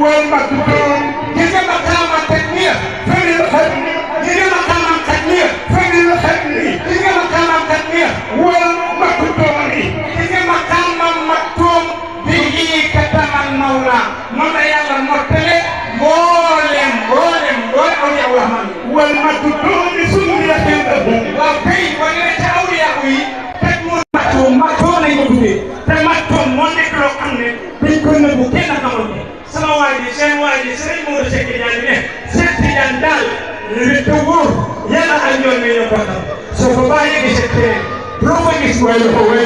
والمكتوم يجي مقام التكبير فن الختم يجي مقام التكبير فن الختم يجي مقام التكبير والمكتوم يجي مقام المكتوم به كتم المولى مولا يلا مرتلي مولم أولياء الرحمن والمكتوم سنية له وكي وليس أولياء تكمل مكتوم يمكن تمكتوم مونيك لو أمني بيكون بوكينا كمان sama waaji seen Modou Seck Diagne ne Seck Diagne daal li te wóor yàlla ak ñoom ñoo ko xam soo ko bàyyee gi Seck loo ko gis mooy lu ko wéy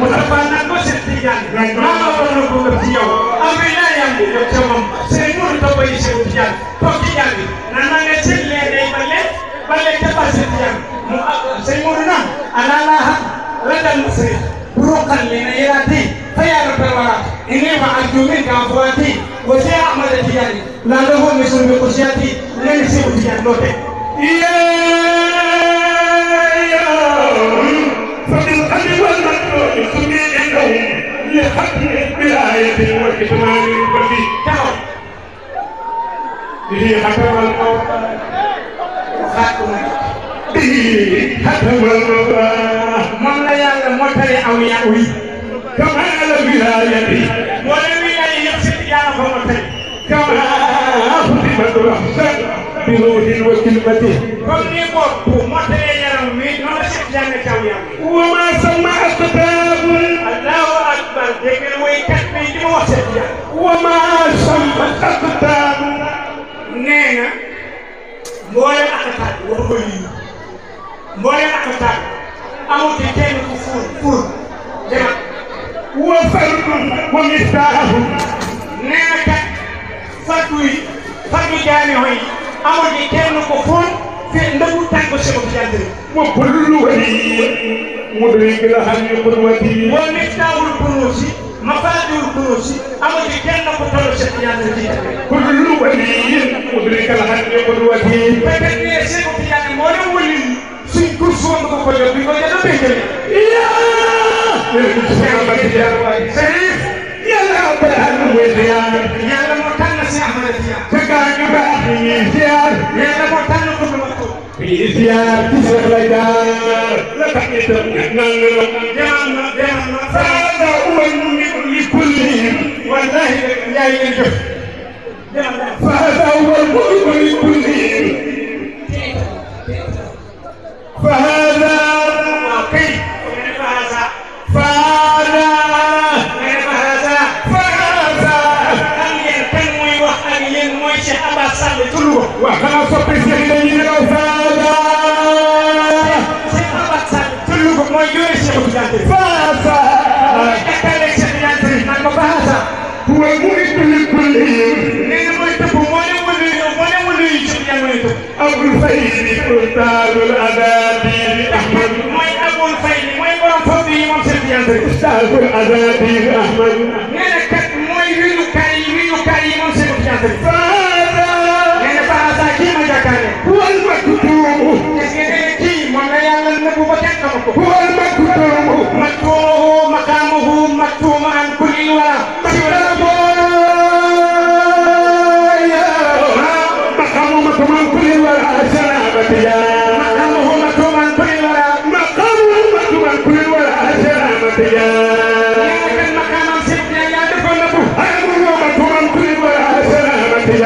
mu dafa naan ko Seck Diagne maa ma war na ko def ci yow am bi naa yam bi yow ca moom seen Modou topp yi Seck Diagne toog ci jàng bi naan naa nga seet lee day bale ca ba Seck Diagne mu seen Modou naan ana laa la dal ma sëriñ روقا لنيراتي فيا رب الورى إني وعدت منك أفواتي وسيا أحمد التجاني لا له مثل بقشياتي لن يسيب التجاني نوتي فبالقلب والمكتوب سمي عندهم لختم بآية وكتمان البديع به ختم الموت به ختم الموت moom la yàlla mottali awliyaa yi kama ala wilaayati wala wilaaya yëpp si yàlla ko mottali kama futimat rahsan bi ruuhin wa kilmatin comme ni bopp mottalee yaram wi noonu la si yàlla kaw yàlla wa ma sama asbaabun allahu akbar dégg nga way kat bi di ma wax si yàlla wa ma sama asbaabun nee na mbooleem akataat waxu ko lii mbooleem akataat amul ci kenn ku fuur demal wa fardun wa miftaahu nee na kat fardu jaami hoy amul ci kenn ku fuur fi ndagu tànk si ko jàndri wa kullu wali mudrik la xam ni qudwati wa miftaahul kunuusi mafaatihul kunuusi amul ci kenn ku tollu si jàndri ci kullu wali mudrik la xam ni qudwati fekk ne si ko jàndri moo ne wali suñ course woon ko ko jot bi ko jot a béykat yi. yàlla abdallah mooy ziar. yàlla moo tànn si Ahmad ziar. te gaañu baax yi ziar. yàlla moo tànn ko lu ma ko. fii ziar ci Cheikh lay jaar. la tax itam naan la. demal na. faada uwal li kulli. wallahi yaa ngi leen jëf. demal na. faada uwal li kulli. فهذا كيف فهذا أن ينتمي وأن ينمي شيء أبا صلى تلوه وخلاص بسيط لنا فهذا شيء أبا صلى تلوه ما يجوز فهذا أكلك شيء فهذا هو المريد لكل أبو الفيل أستاذ الأدابير أحمد أبو الفيل برام فضي إمام سفيان أستاذ الأدابير أحمد نلكت وينو كاي إمام سفيان فهذا كيما جاكاني هو المكتوم كي من يعلم النبوة هو المكتوم مقامه مكتوم عن كل الورى مقامه كل الورى سلامتي مقامه مكتوم كل الورى مقامه مكتوم كل الورى سلامتي لكن مقام سيدنا يا دكتور نبو مقامه مكتوم كل الورى سلامتي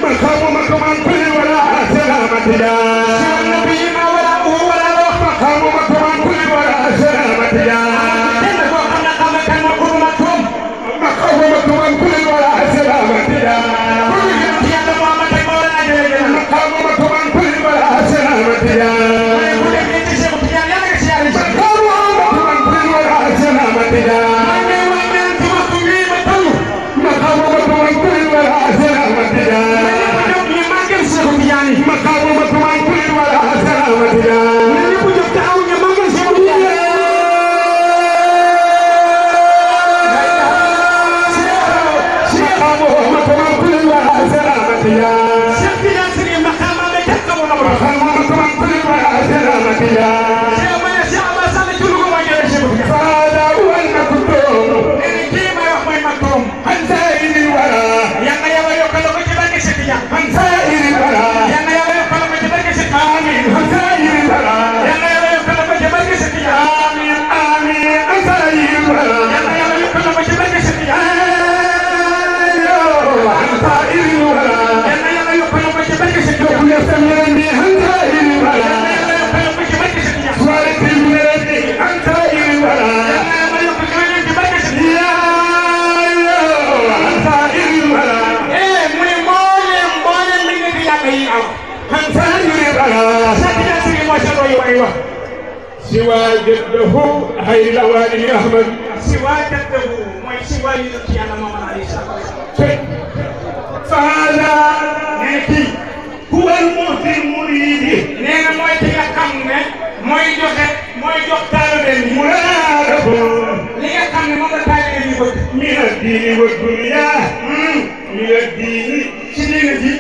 مقامه مكتوم كل الورى سلامتي النبي ما ولا مقامه مكتوم كل الورى سلامتي yokkal ma ci barke Cheikh yàlla yokkal ma ci barke Cheikh سوى جده خير الأوائل أحمد سوى جده mooy سوى yonent Yàlla Muhammad alayhi salaatu wa salaam فهذا نيكي هو المؤتي المريد nee na mooy ki nga xam ne mooy jox taalibe bi مراد li nga xam ne moom la taalibe bi bëgg من الدين والدنيا من الدين ci diine ji